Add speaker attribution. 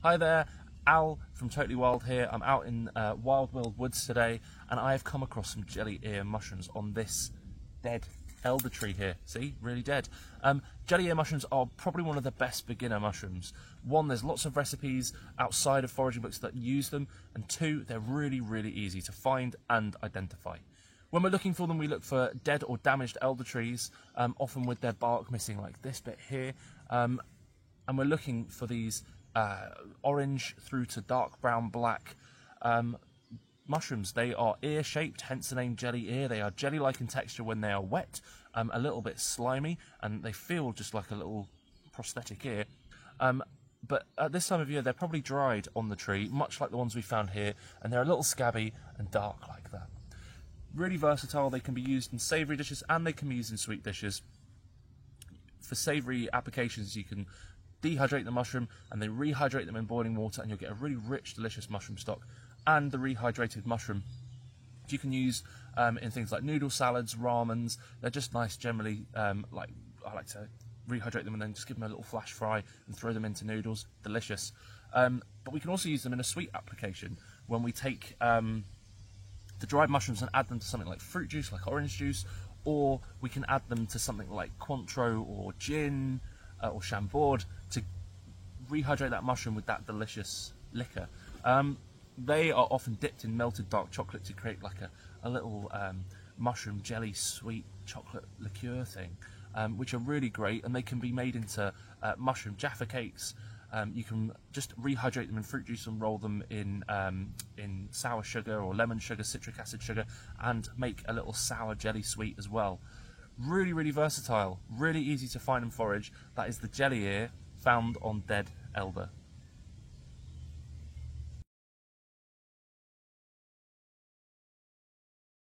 Speaker 1: Hi there, Al from Totally Wild here. I'm out in Wild Woods today, and I have come across some jelly ear mushrooms on this dead elder tree here. See, really dead. Jelly ear mushrooms are probably one of the best beginner mushrooms. One, there's lots of recipes outside of foraging books that use them, and two, they're really easy to find and identify. When we're looking for them, we look for dead or damaged elder trees, often with their bark missing like this bit here, and we're looking for these orange through to dark brown black mushrooms. They are ear shaped, hence the name jelly ear. They are jelly like in texture when they are wet, a little bit slimy, and they feel just like a little prosthetic ear. But at this time of year they're probably dried on the tree, much like the ones we found here, and they're a little scabby and dark like that. Really versatile. They can be used in savoury dishes and they can be used in sweet dishes. For savoury applications, you can dehydrate the mushroom and then rehydrate them in boiling water, and you'll get a really rich, delicious mushroom stock. And the rehydrated mushroom you can use in things like noodle salads, ramens. They're just nice generally. I like to rehydrate them and then just give them a little flash fry and throw them into noodles. Delicious. But we can also use them in a sweet application when we take the dried mushrooms and add them to something like fruit juice, like orange juice, or we can add them to something like Cointreau or gin or Chambord to rehydrate that mushroom with that delicious liquor. They are often dipped in melted dark chocolate to create like a little mushroom jelly sweet chocolate liqueur thing, which are really great, and they can be made into mushroom Jaffa cakes. You can just rehydrate them in fruit juice and roll them in sour sugar or lemon sugar, citric acid sugar, and make a little sour jelly sweet as well. Really versatile, really easy to find and forage. That is the jelly ear found on dead elder.